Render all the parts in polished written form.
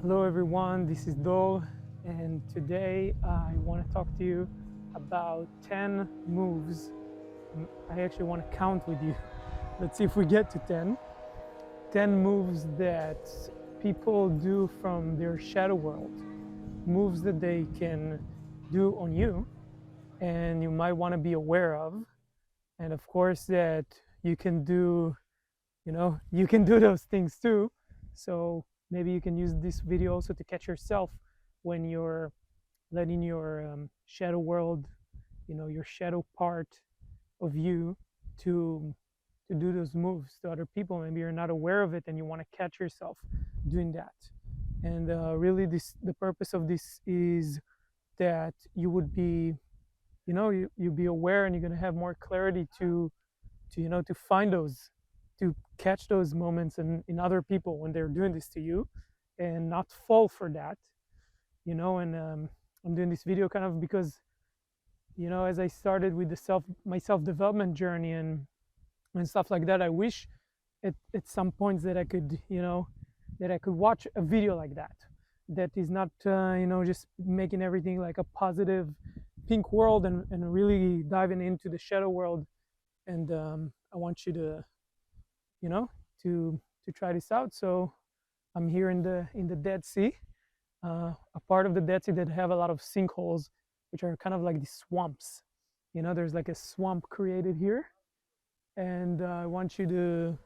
Hello everyone, this is Dol, and today I want to talk to you about 10 moves. I actually want to count with you. Let's see if we get to 10. 10 moves that people do from their shadow world. Moves that they can do on you and you might want to be aware of. And of course that you can do, you can do those things too. So maybe you can use this video also to catch yourself when you're letting your shadow world, your shadow part of you to do those moves to other people. Maybe you're not aware of it and you want to catch yourself doing that. And really the purpose of this is that you would be, you'll be aware and you're going to have more clarity to find those, to catch those moments in other people when they're doing this to you and not fall for that, and I'm doing this video kind of because, as I started with my self-development journey and stuff like that, I wish at some points that I could, that I could watch a video like that is not, just making everything like a positive pink world and really diving into the shadow world. And I want you to, to try this out. So I'm here in the Dead Sea, a part of the Dead Sea that have a lot of sinkholes, which are kind of like these swamps. There's like a swamp created here, and I want you to,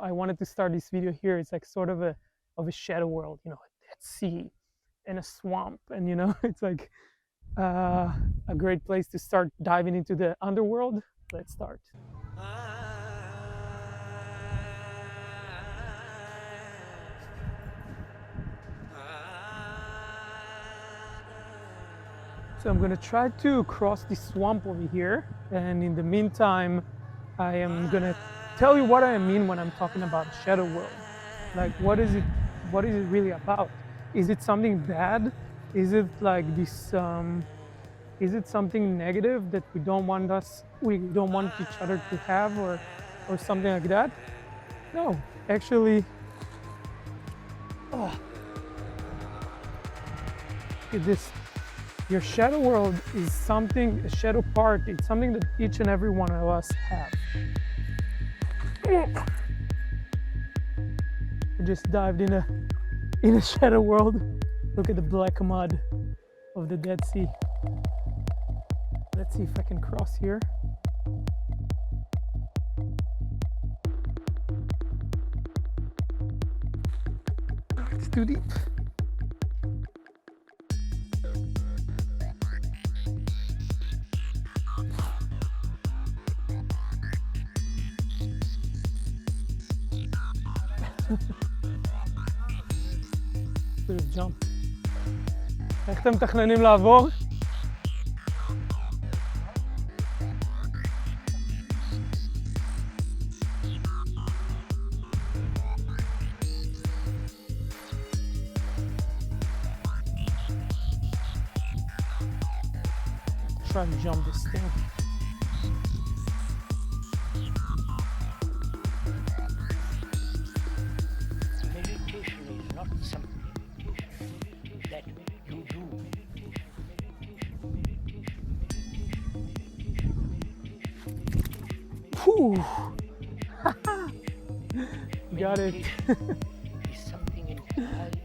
I wanted to start this video here. It's like sort of a shadow world, a Dead Sea and a swamp, and it's like a great place to start diving into the underworld. Let's start. So I'm going to try to cross this swamp over here, and in the meantime I am going to tell you what I mean when I'm talking about a shadow world. Like, what is it really about? Is it something bad? Is it like this is it something negative that we don't want each other to have, or something like that? No, actually, look at this. Your shadow world is something, a shadow part, it's something that each and every one of us have. I just dived in a shadow world. Look at the black mud of the Dead Sea. Let's see if I can cross here. It's too deep. Bit of jump. איך אתם מתכננים לעבור? Try to jump this thing. Meditation is not something that you do. Whew. Got it. Is something entirely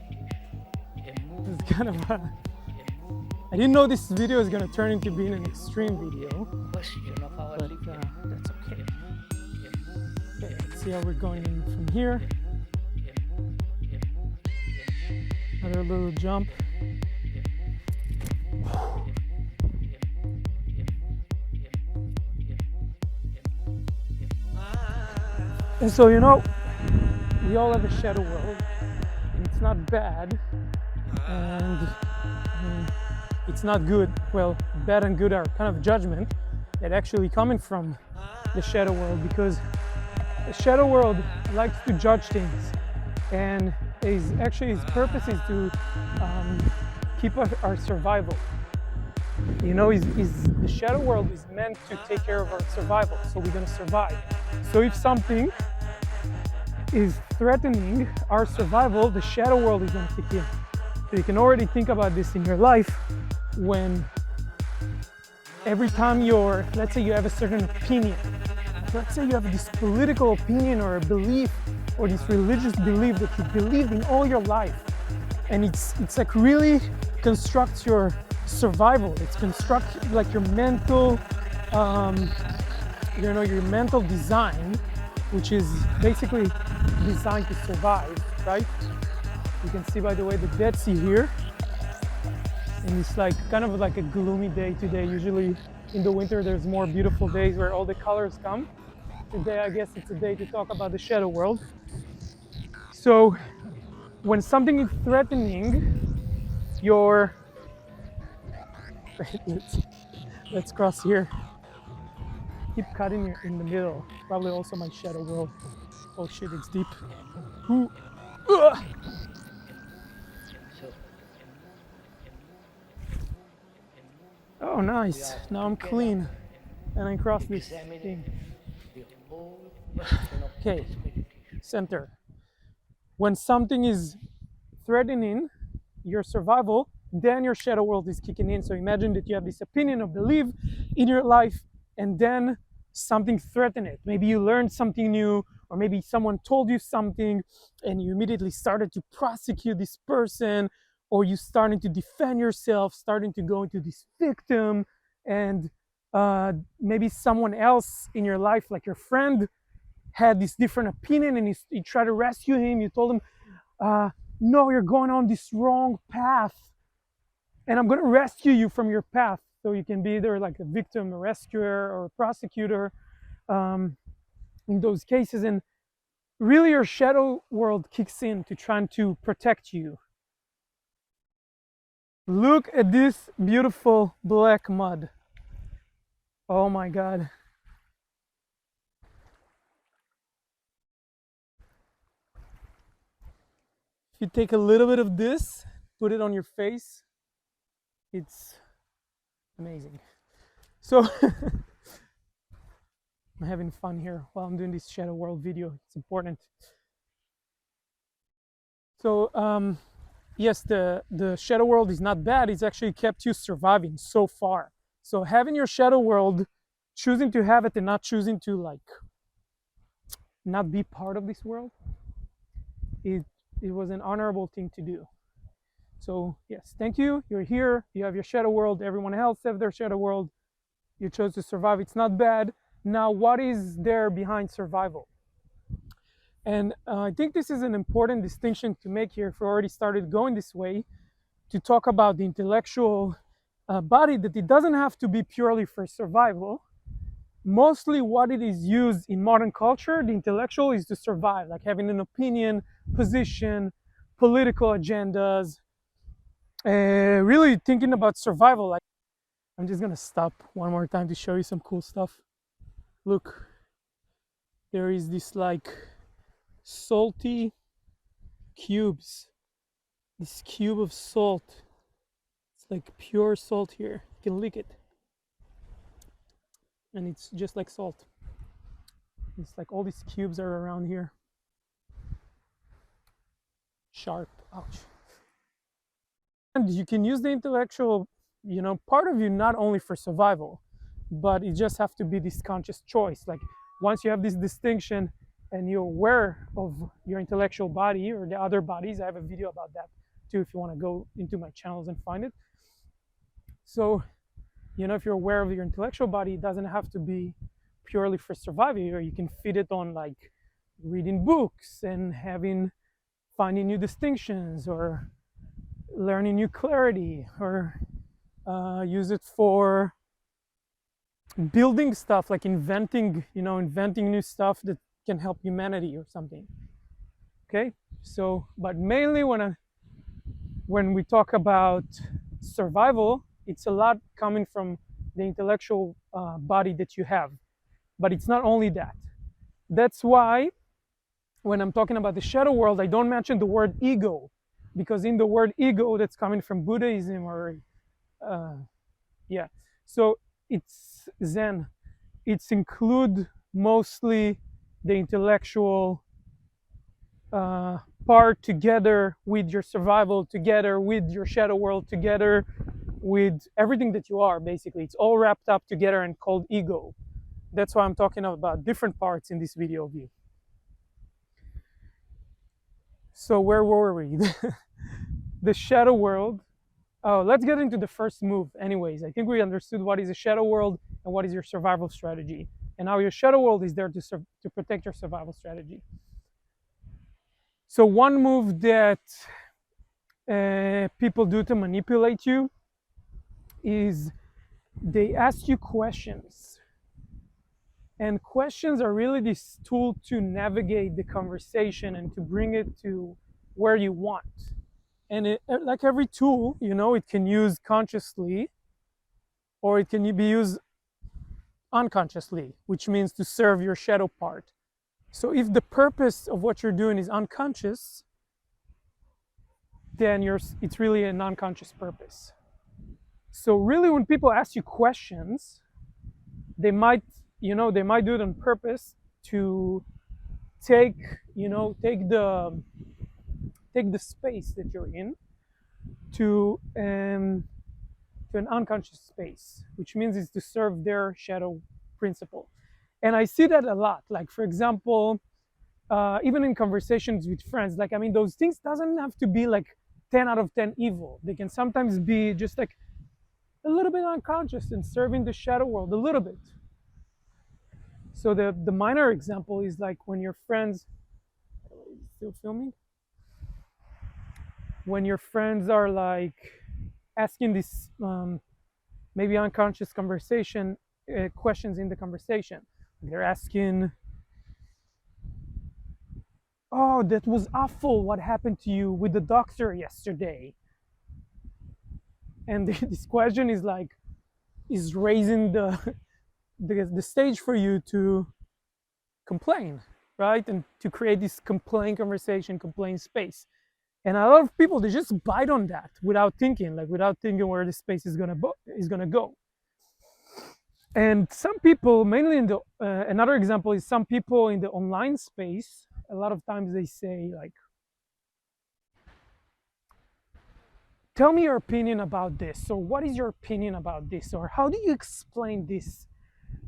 a move. It's kind of I didn't know this video is going to turn into being an extreme video, Question of our but living. that's okay. Okay, let's see how we're going in from here. Another little jump. And so, we all have a shadow world, and it's not bad, and it's not good. Well, bad and good are kind of judgment that actually coming from the shadow world, because the shadow world likes to judge things, and his purpose is to keep our survival. The shadow world is meant to take care of our survival, so we're going to survive. So if something is threatening our survival, the shadow world is going to kick in. So you can already think about this in your life when every time let's say you have a certain opinion, let's say you have this political opinion or a belief or this religious belief that you believed in all your life, and it's like really constructs your survival. It's constructs like your mental, your mental design, which is basically designed to survive, right? You can see, by the way, the Dead Sea here, and it's like kind of like a gloomy day today. Usually in the winter there's more beautiful days where all the colors come. Today I guess it's a day to talk about the shadow world. So when something is threatening your let's cross here. Keep cutting in the middle. Probably also my shadow world. Oh shit, it's deep. Ooh. Ugh. So, Oh nice, now I'm clean and I cross this thing. the whole question of Okay, this meditation. center. When something is threatening your survival, then your shadow world is kicking in. So imagine that you have this opinion or belief in your life, and then something threatened it. Maybe you learned something new, or maybe someone told you something and you immediately started to prosecute this person, or you starting to defend yourself, starting to go into this victim, and maybe someone else in your life, like your friend, had this different opinion, and you try to rescue him. You told him, no, you're going on this wrong path, and I'm going to rescue you from your path. So you can be either like a victim, a rescuer, or a prosecutor in those cases. And really your shadow world kicks in to try to protect you. Look at this beautiful black mud. Oh my God. If you take a little bit of this, put it on your face, it's amazing. So I'm having fun here while I'm doing this shadow world video. It's important. So yes, the shadow world is not bad. It's actually kept you surviving so far. So having your shadow world, choosing to have it and not choosing to like not be part of this world, it was an honorable thing to do. So yes, thank you. You're here. You have your shadow world. Everyone else have their shadow world. You chose to survive. It's not bad. Now, what is there behind survival? And I think this is an important distinction to make here if we already started going this way, to talk about the intellectual body, that it doesn't have to be purely for survival. Mostly what it is used in modern culture, the intellectual, is to survive, like having an opinion, position, political agendas, really thinking about survival. Like, I'm just gonna stop one more time to show you some cool stuff. Look, there is this like salty cubes, this cube of salt. It's like pure salt here. You can lick it, and it's just like salt. It's like all these cubes are around here. Sharp. Ouch. And you can use the intellectual, part of you not only for survival, but it just have to be this conscious choice. Like once you have this distinction and you're aware of your intellectual body or the other bodies, I have a video about that too if you want to go into my channels and find it. So, if you're aware of your intellectual body, it doesn't have to be purely for survival, or you can feed it on like reading books and finding new distinctions, or learning new clarity, or use it for building stuff, like inventing new stuff that can help humanity or something. Okay, so but mainly when we talk about survival, it's a lot coming from the intellectual body that you have. But it's not only that. That's why when I'm talking about the shadow world, I don't mention the word ego, because in the word ego, that's coming from Buddhism, or so it's Zen. It's include mostly the intellectual part together with your survival, together with your shadow world, together with everything that you are. Basically, it's all wrapped up together and called ego. That's why I'm talking about different parts in this video of you. So where were we? The shadow world. Oh, let's get into the first move anyways. I think we understood what is a shadow world and what is your survival strategy, and how your shadow world is there to protect your survival strategy. So one move that people do to manipulate you is they ask you questions. And questions are really this tool to navigate the conversation and to bring it to where you want. And it, like every tool, you know, it can use consciously or it can be used unconsciously, which means to serve your shadow part. So if the purpose of what you're doing is unconscious, then it's really a non-conscious purpose. So really, when people ask you questions, they might do it on purpose to take the space that you're in to an unconscious space, which means it's to serve their shadow principle. And I see that a lot. Like, for example, even in conversations with friends, like, I mean, those things doesn't have to be like 10 out of 10 evil. They can sometimes be just like a little bit unconscious and serving the shadow world a little bit. So the minor example is like when your friends, still filming? When your friends are like asking this maybe unconscious conversation questions in the conversation. They're asking, oh, that was awful. What happened to you with the doctor yesterday? And this question is like, is raising the stage for you to complain, right? And to create this complaint conversation, complaint space. And a lot of people, they just bite on that without thinking where the space is gonna go. And some people, mainly in the another example is some people in the online space. A lot of times they say like, tell me your opinion about this, or what is your opinion about this, or how do you explain this?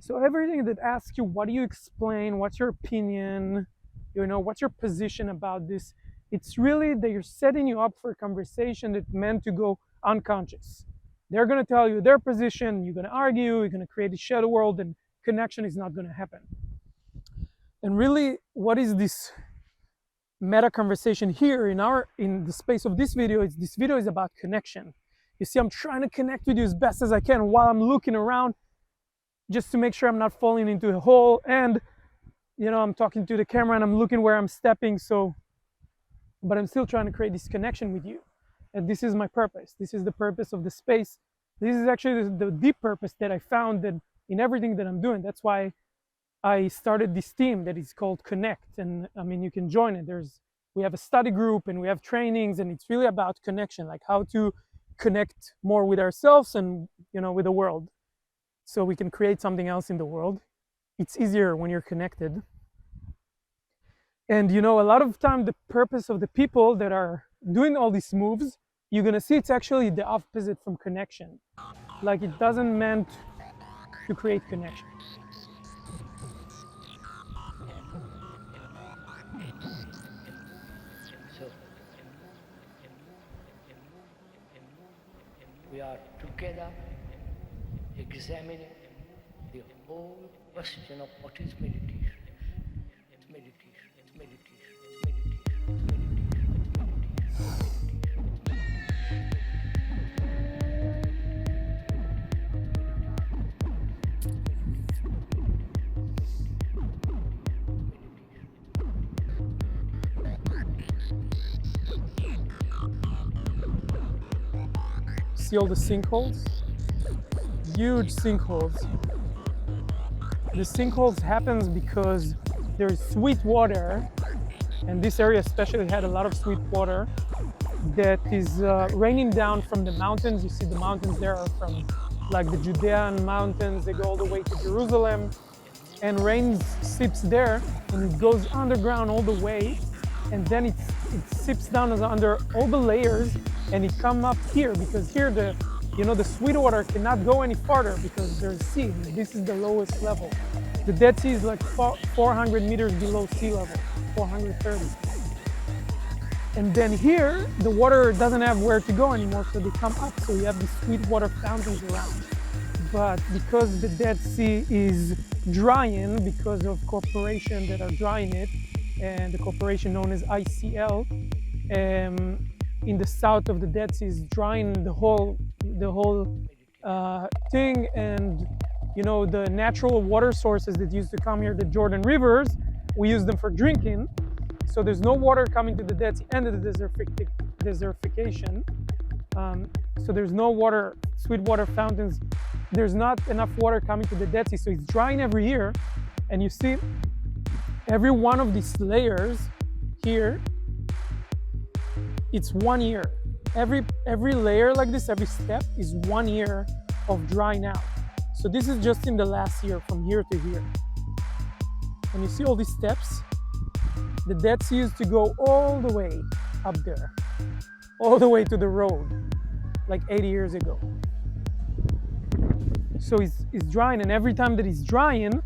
So everything that asks you, what do you explain, what's your opinion, what's your position about this, it's really they're setting you up for a conversation that's meant to go unconscious. They're going to tell you their position, you're going to argue, you're going to create a shadow world, and connection is not going to happen. And really, what is this meta conversation here in the space of this video? This video is about connection. You see, I'm trying to connect with you as best as I can while I'm looking around, just to make sure I'm not falling into a hole. And I'm talking to the camera and I'm looking where I'm stepping. But I'm still trying to create this connection with you. And this is my purpose. This is the purpose of the space. This is actually the deep purpose that I found that in everything that I'm doing. That's why I started this team that is called Connect. And I mean, you can join it. We have a study group and we have trainings, and it's really about connection, like how to connect more with ourselves and with the world, so we can create something else in the world. It's easier when you're connected. And a lot of time the purpose of the people that are doing all these moves, you're gonna see it's actually the opposite from connection. Like, it doesn't meant to create connection. So we are together examining the whole question of what is meditation. It's meditation, it's meditation, it's meditation, it's meditation. See all the sinkholes? Huge sinkholes. The sinkholes happens because there's sweet water, and this area especially had a lot of sweet water that is raining down from the mountains. You see the mountains there are from like the Judean mountains. They go all the way to Jerusalem, and rain seeps there and it goes underground all the way, and then it sips down under all the layers, and it come up here, because here the sweet water cannot go any farther because there's sea. This is the lowest level. The Dead Sea is like 400 meters below sea level, 430. And then here, the water doesn't have where to go anymore, so they come up, so you have these sweet water fountains around. But because the Dead Sea is drying, because of corporations that are drying it, and the corporation known as ICL, in the south of the Dead Sea is drying the whole thing, and the natural water sources that used to come here, the Jordan rivers, we use them for drinking. So there's no water coming to the Dead Sea and the desertification. So there's no water, sweet water fountains. There's not enough water coming to the Dead Sea, so it's drying every year. And you see every one of these layers here, it's 1 year. Every layer like this, every step is 1 year of drying out. So this is just in the last year, from here to here. And you see all these steps. The Dead Sea used to go all the way up there, all the way to the road, like 80 years ago. So it's drying, and every time that it's drying,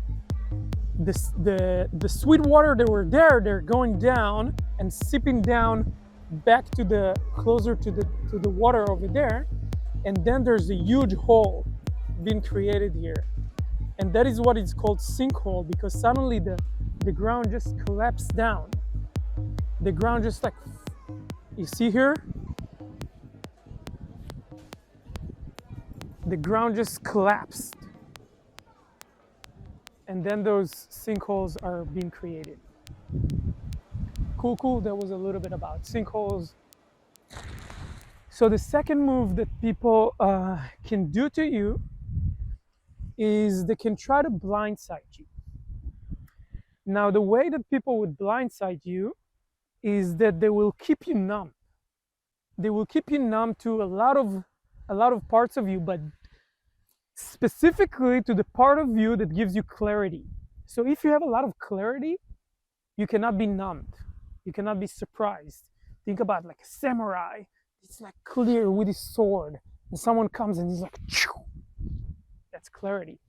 the sweet water that were there, they're going down and sipping down back to the closer to the water over there, and then there's a huge hole being created here, and that is what is called sinkhole, because suddenly the ground just collapsed down. The ground just like, you see here, the ground just collapsed, and then those sinkholes are being created. Cool. That was a little bit about sinkholes. So the second move that people can do to you is they can try to blindside you. Now, the way that people would blindside you is that they will keep you numb. They will keep you numb to a lot of parts of you, but specifically to the part of you that gives you clarity. So if you have a lot of clarity, you cannot be numbed. You cannot be surprised. Think about like a samurai. It's like clear with his sword, and someone comes and he's like, Chew! That's clarity.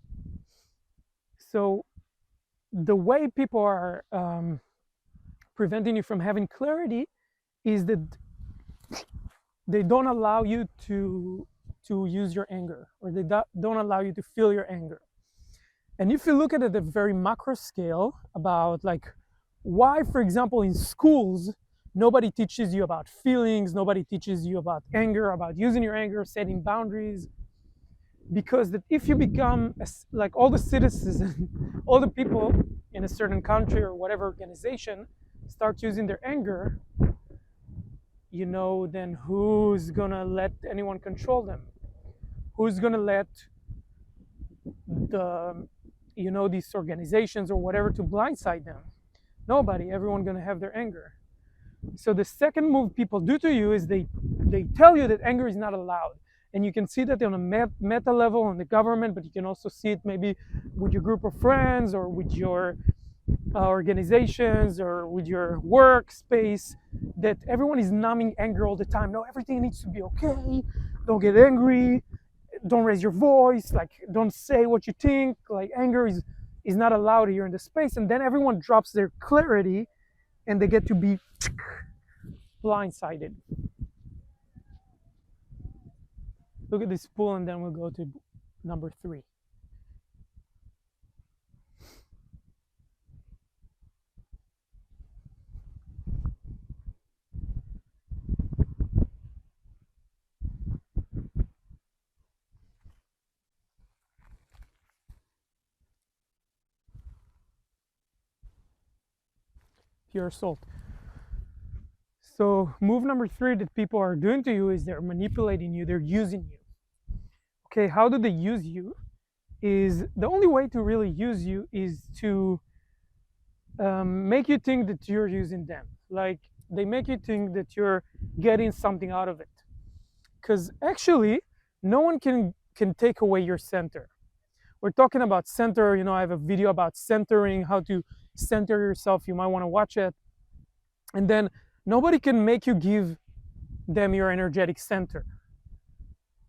So the way people are preventing you from having clarity is that they don't allow you to use your anger, or they don't allow you to feel your anger. And if you look at it at a very macro scale, about like why, for example, in schools, nobody teaches you about feelings, nobody teaches you about anger, about using your anger, setting boundaries. Because that if you become like all the citizens, all the people in a certain country or whatever organization start using their anger, then who's gonna let anyone control them? Who's gonna let these organizations or whatever to blindside them? Nobody. Everyone's gonna have their anger. So the second move people do to you is they tell you that anger is not allowed. And you can see that on a meta level in the government, but you can also see it maybe with your group of friends, or with your organizations, or with your workspace, that everyone is numbing anger all the time. No, everything needs to be okay. Don't get angry. Don't raise your voice. Like, don't say what you think. Like, anger is not allowed here in the space. And then everyone drops their clarity, and they get to be blindsided. Look at this pool, and then we'll go to number 3. Pure salt. So move number 3 that people are doing to you is they're manipulating you, they're using you. Okay, how do they use you? Is the only way to really use you is to make you think that you're using them. Like, they make you think that you're getting something out of it. Because actually, no one can take away your center. We're talking about center, I have a video about centering, how to center yourself. You might want to watch it. And then nobody can make you give them your energetic center.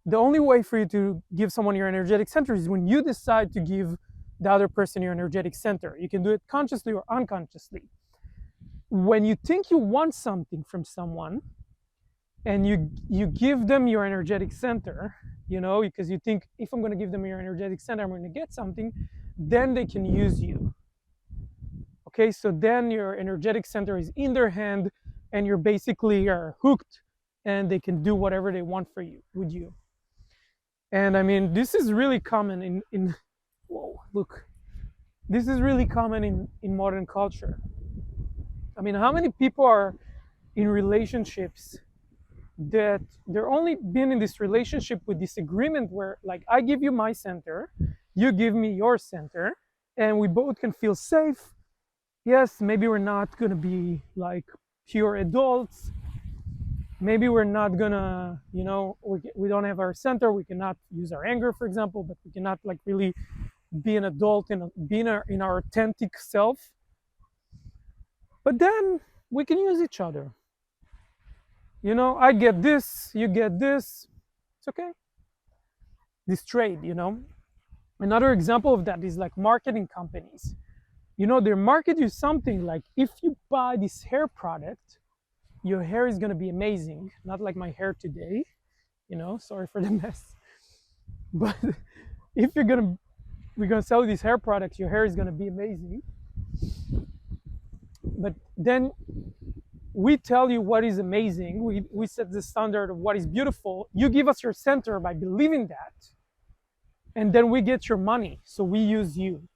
The only way for you to give someone your energetic center is when you decide to give the other person your energetic center. You can do it consciously or unconsciously. When you think you want something from someone and you give them your energetic center, because you think, if I'm going to give them your energetic center, I'm going to get something, then they can use you. Okay, so then your energetic center is in their hand and you're basically are hooked, and they can do whatever they want for you with you. And I mean, this is really common in whoa, look, this is really common in modern culture. I mean, how many people are in relationships that they're only been in this relationship with this agreement where, like, I give you my center, you give me your center, and we both can feel safe. Yes, maybe we're not gonna be like pure adults. Maybe we're not gonna, we don't have our center. We cannot use our anger, for example, but we cannot like really be an adult and be in our authentic self. But then we can use each other. I get this, you get this. It's okay. This trade, Another example of that is like marketing companies. They market you something like, if you buy this hair product, your hair is going to be amazing. Not like my hair today, sorry for the mess. But if we're going to sell these hair products, your hair is going to be amazing. But then we tell you what is amazing. We set the standard of what is beautiful. You give us your center by believing that. And then we get your money. So we use you.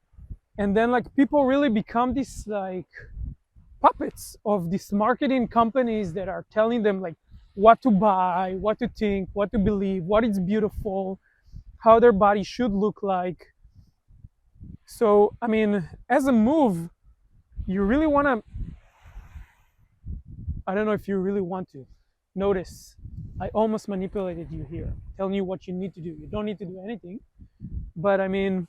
And then like people really become these like puppets of these marketing companies that are telling them like what to buy, what to think, what to believe, what is beautiful, how their body should look like. So, I mean, as a move, you really want to, I don't know if you really want to notice, I almost manipulated you here, telling you what you need to do. You don't need to do anything. But I mean,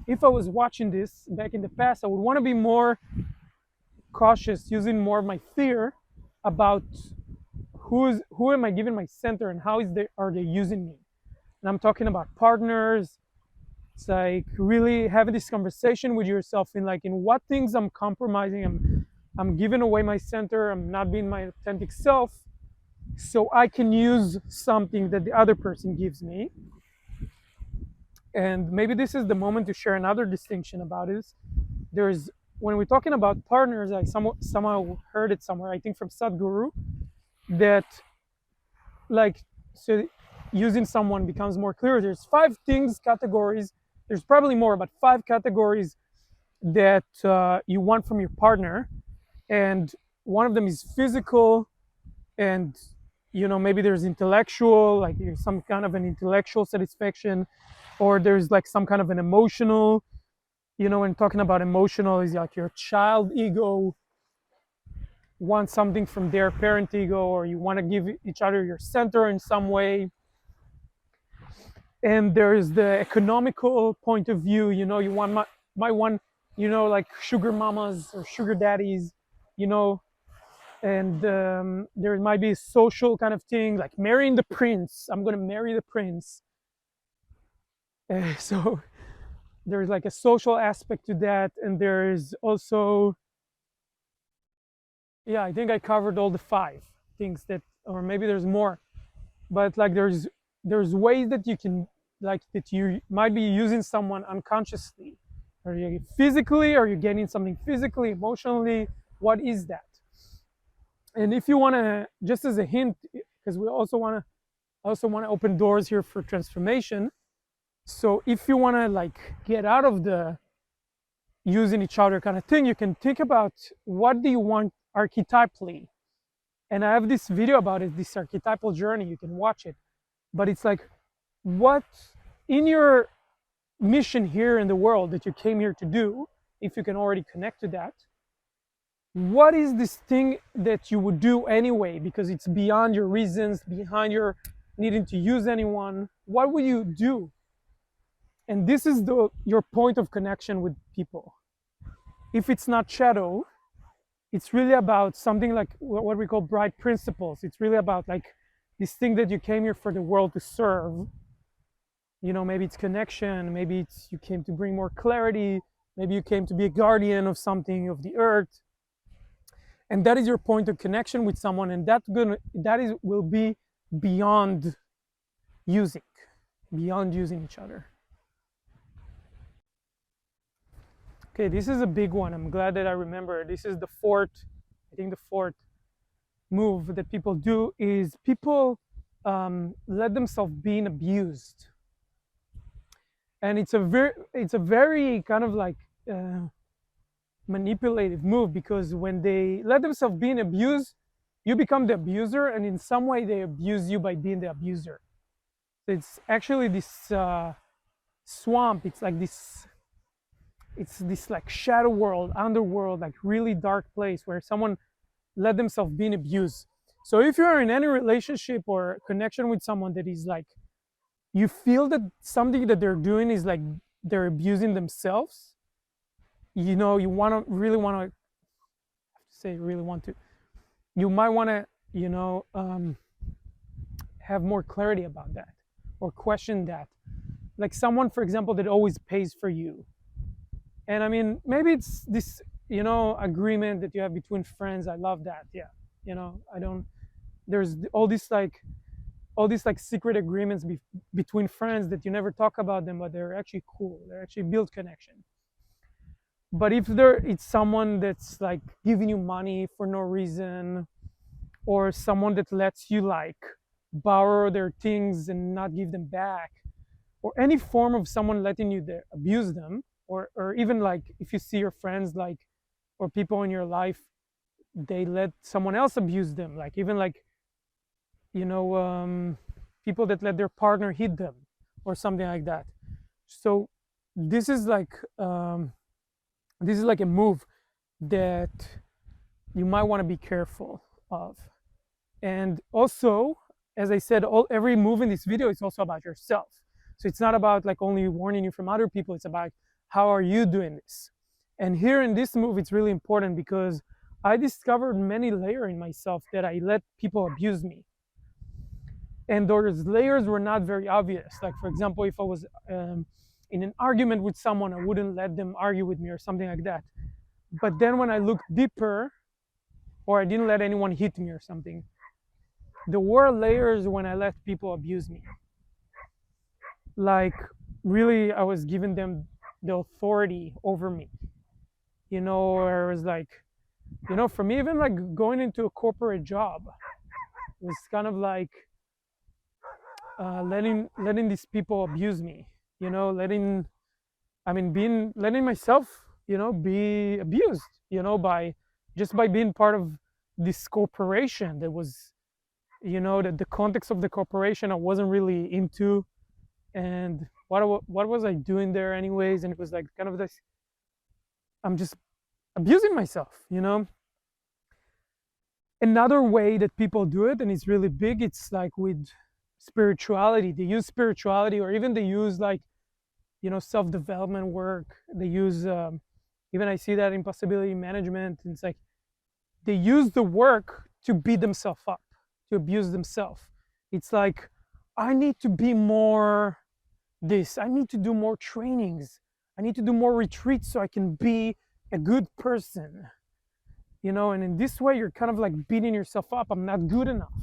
if I was watching this back in the past, I would want to be more cautious, using more of my fear about who am I giving my center and how are they using me. And I'm talking about partners. It's like really having this conversation with yourself in what things I'm compromising. I'm giving away my center. I'm not being my authentic self, so I can use something that the other person gives me. And maybe this is the moment to share another distinction about it. When we're talking about partners, I somehow heard it somewhere, I think from Sadhguru, that so using someone becomes more clear. There's 5 categories. There's probably more, but 5 categories that you want from your partner. And one of them is physical, and maybe there's intellectual, like there's some kind of an intellectual satisfaction, or there's like some kind of an emotional. When talking about emotional, is like your child ego wants something from their parent ego, or you want to give each other your center in some way. And there's the economical point of view. You want like sugar mamas or sugar daddies, and there might be a social kind of thing, like marrying the prince. I'm going to marry the prince. So there's like a social aspect to that. And there's also, I think I covered all the 5 things that, or maybe there's more, but like there's ways that you can, like, that you might be using someone unconsciously. Are you physically? Are you getting something physically, emotionally? What is that? And if you want to, just as a hint, because we also want to open doors here for transformation. So if you want to like get out of the using each other kind of thing, you can think about, what do you want archetypally? And I have this video about it, this archetypal journey. You can watch it. But it's like, what in your mission here in the world that you came here to do, if you can already connect to that, what is this thing that you would do anyway, because it's beyond your reasons, behind your needing to use anyone? What would you do? And this is your point of connection with people. If it's not shadow, it's really about something like what we call bright principles. It's really about like this thing that you came here for the world to serve. Maybe it's connection, maybe it's you came to bring more clarity, maybe you came to be a guardian of something, of the earth, and that is your point of connection with someone, and will be beyond using each other. Okay, this is a big one. I'm glad that I remember. This is the fourth move that people do is people let themselves being abused. And it's a very kind of like manipulative move, because when they let themselves being abused, you become the abuser, and in some way they abuse you by being the abuser. So it's actually this swamp. It's this like shadow world, underworld, like really dark place where someone let themselves being abused. So if you're in any relationship or connection with someone that is like, you feel that something that they're doing is like they're abusing themselves, you might want to have more clarity about that, or question that. Like someone, for example, that always pays for you, and I mean, maybe it's this agreement that you have between friends. I love that. Yeah, I don't there's all these like secret agreements between friends that you never talk about them, but they're actually cool. They actually build connection. But if it's someone that's like giving you money for no reason, or someone that lets you like borrow their things and not give them back, or any form of someone letting you abuse them, or even like if you see your friends like, or people in your life, they let someone else abuse them, like even like people that let their partner hit them or something like that. So this is like a move that you might want to be careful of. And also, as I said, every move in this video is also about yourself. So it's not about like only warning you from other people. It's about how are you doing this. And here in this move, it's really important because I discovered many layers in myself that I let people abuse me. And those layers were not very obvious. Like, for example, if I was in an argument with someone, I wouldn't let them argue with me or something like that. But then when I looked deeper, or I didn't let anyone hit me or something, there were layers when I let people abuse me. Like, really, I was giving them the authority over me. Or it was like, for me, even like going into a corporate job was kind of like letting these people abuse me. Letting myself, be abused, by being part of this corporation that was, that the context of the corporation I wasn't really into, and what was I doing there anyways? And it was like kind of this, I'm just abusing myself, Another way that people do it, and it's really big, it's like with spirituality. They use spirituality, or even they use like, self-development work. They use, even I see that in possibility management. It's like they use the work to beat themselves up, to abuse themselves. It's like, I need to be more this. I need to do more trainings. I need to do more retreats so I can be a good person. And in this way, you're kind of like beating yourself up. I'm not good enough.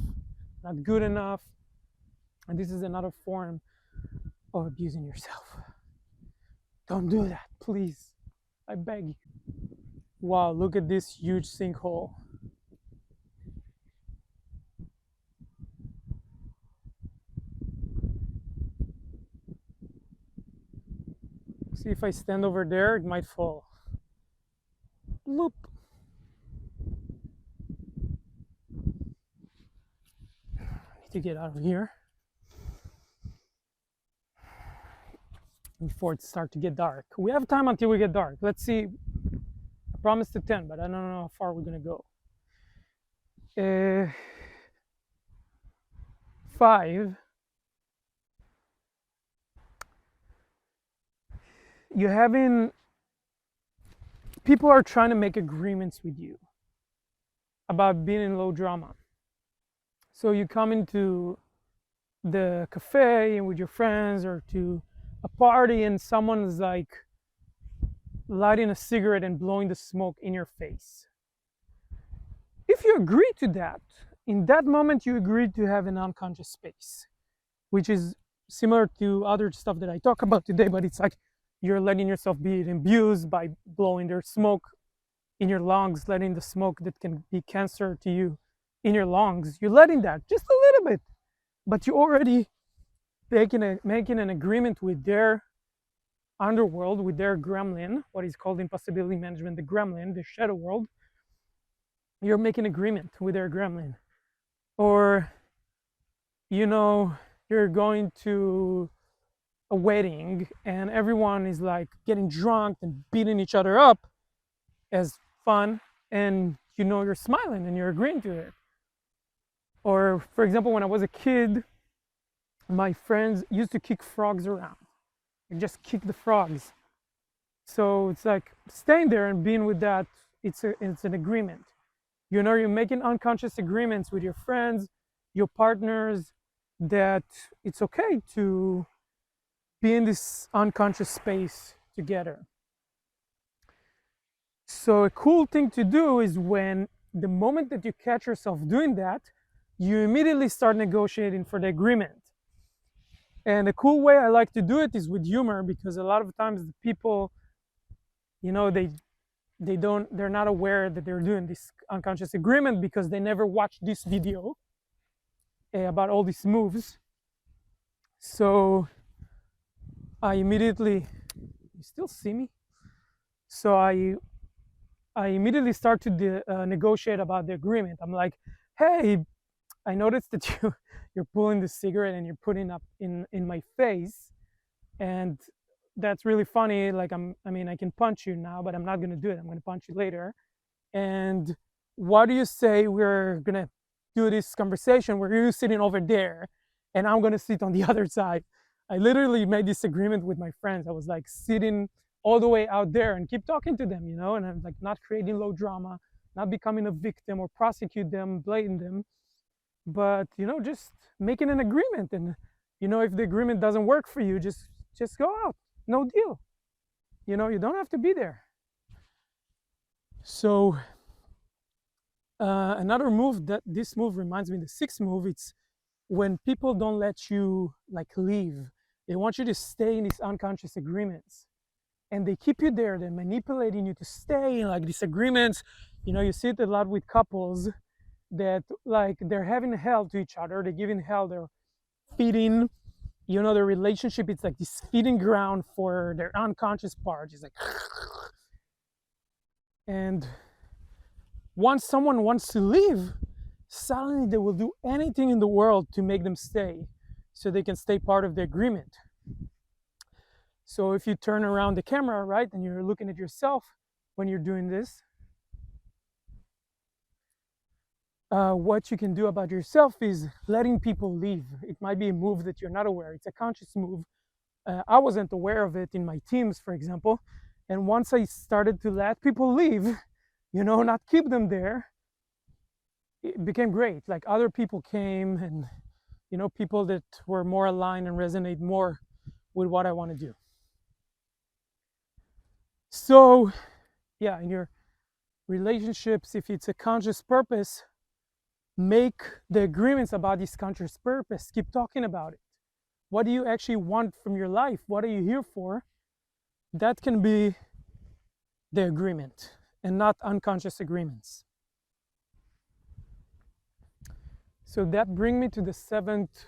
Not good enough. And this is another form of abusing yourself. Don't do that, please. I beg you. Wow, look at this huge sinkhole. See, if I stand over there, it might fall. Loop. I need to get out of here before it starts to get dark. We have time until we get dark. Let's see. I promised to 10, but I don't know how far we're gonna go. 5. People are trying to make agreements with you. about being in low drama. So you come into the cafe and with your friends or to a party and someone's like lighting a cigarette and blowing the smoke in your face. If you agree to that, in that moment you agree to have an unconscious space, which is similar to other stuff that I talk about today, but it's like you're letting yourself be abused by blowing their smoke in your lungs, letting the smoke that can be cancer to you in your lungs. You're letting that just a little bit, but you already making an agreement with their underworld, with their gremlin, what is called in possibility management the gremlin, the shadow world. You're making agreement with their gremlin. Or, you know, you're going to a wedding and everyone is like getting drunk and beating each other up as fun, and you know you're smiling and you're agreeing to it. Or for example, when I was a kid, my friends used to kick frogs around, like just kick the frogs. So it's like staying there and being with that, it's an agreement. You know, you're making unconscious agreements with your friends, your partners, that it's okay to be in this unconscious space together. So a cool thing to do is when the moment that you catch yourself doing that, you immediately start negotiating for the agreement. And a cool way I like to do it is with humor, because a lot of times the people, you know, they're not aware that they're doing this unconscious agreement because they never watched this video about all these moves. So I immediately, you still see me? So I immediately start to negotiate about the agreement. I'm like, hey, I noticed that you're pulling the cigarette and you're putting up in my face, and that's really funny. Like I mean, I can punch you now, but I'm not gonna do it. I'm gonna punch you later. And what do you say we're gonna do this conversation where you're sitting over there and I'm gonna sit on the other side? I literally made this agreement with my friends. I was like sitting all the way out there and keep talking to them, you know, and I'm like not creating low drama, not becoming a victim or prosecute them, blame them, but you know, just making an agreement. And you know, if the agreement doesn't work for you, just go out, no deal. You know, you don't have to be there. So another move that this move reminds me, the sixth move, it's when people don't let you like leave. They want you to stay in these unconscious agreements, and they keep you there. They're manipulating you to stay in like these agreements. You know, you see it a lot with couples that like they're having hell to each other. They're giving hell. They're feeding. You know, their relationship, it's like this feeding ground for their unconscious part. It's like, and once someone wants to leave, suddenly they will do anything in the world to make them stay, so they can stay part of the agreement. So if you turn around the camera, right, and you're looking at yourself when you're doing this, what you can do about yourself is letting people leave. It might be a move that you're not aware. It's a conscious move. I wasn't aware of it in my teams, for example. And once I started to let people leave, you know, not keep them there, it became great. Like other people came, and, you know, people that were more aligned and resonate more with what I want to do. So, yeah, in your relationships, if it's a conscious purpose, make the agreements about this conscious purpose. Keep talking about it. What do you actually want from your life? What are you here for? That can be the agreement, and not unconscious agreements. So that brings me to the seventh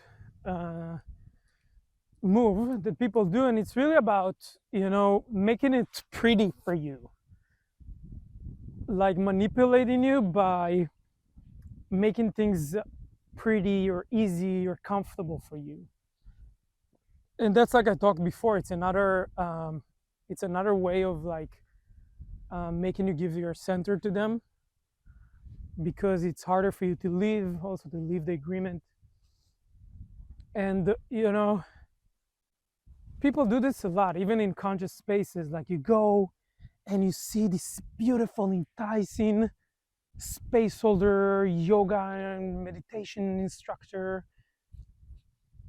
move that people do, and it's really about, you know, making it pretty for you, like manipulating you by making things pretty or easy or comfortable for you. And that's, like I talked before, it's another way of like making you give your center to them, because it's harder for you to leave, also to leave the agreement. And you know, people do this a lot, even in conscious spaces. Like you go and you see this beautiful, enticing space holder, yoga and meditation instructor,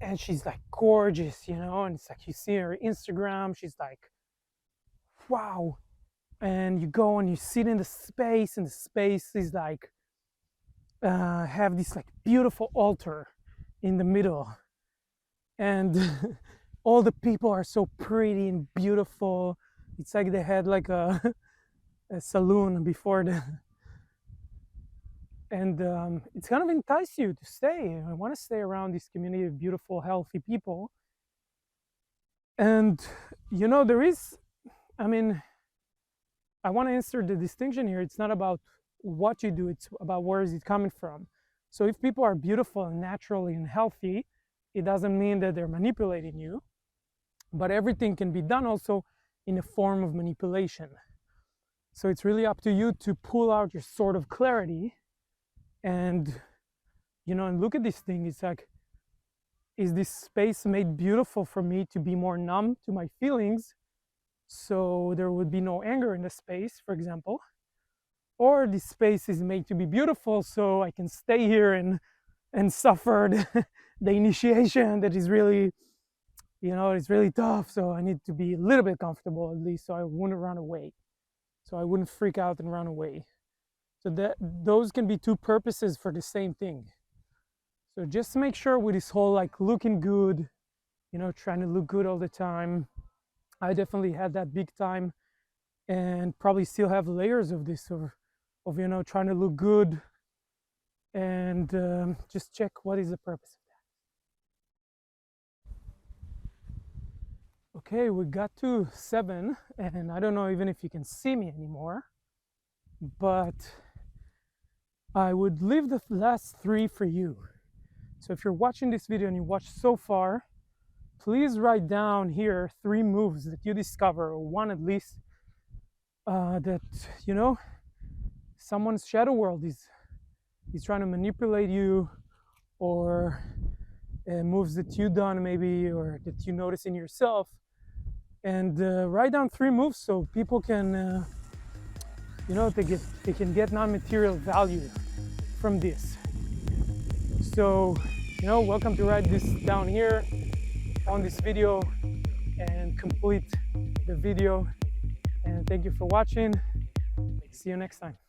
and she's like gorgeous, you know, and it's like you see her Instagram, she's like, wow. And you go and you sit in the space, and the space is like have this like beautiful altar in the middle, and all the people are so pretty and beautiful. It's like they had like a saloon before the and it's kind of entice you to stay. I want to stay around this community of beautiful, healthy people. And you know, there is, I mean, I want to answer the distinction here. It's not about what you do, it's about where is it coming from. So if people are beautiful and naturally and healthy, it doesn't mean that they're manipulating you, but everything can be done also in a form of manipulation. So it's really up to you to pull out your sword of clarity and, you know, and look at this thing. It's like, is this space made beautiful for me to be more numb to my feelings, so there would be no anger in the space, for example? Or this space is made to be beautiful so I can stay here and suffer the initiation that is really, you know, it's really tough. So I need to be a little bit comfortable at least, so I wouldn't run away, so I wouldn't freak out and run away. So that those can be two purposes for the same thing. So just make sure with this whole like looking good, you know, trying to look good all the time. I definitely had that big time, and probably still have layers of this, of you know, trying to look good. And just check what is the purpose of that. Okay, we got to 7, and I don't know even if you can see me anymore, but I would leave the last 3 for you. So if you're watching this video and you watched so far, please write down here 3 moves that you discover, or 1 at least, that, you know, someone's shadow world is trying to manipulate you, or moves that you done maybe, or that you notice in yourself. And write down 3 moves so people can, you know, they can get non-material value from this. So, you know, welcome to write this down here on this video and complete the video. And thank you for watching. See you next time.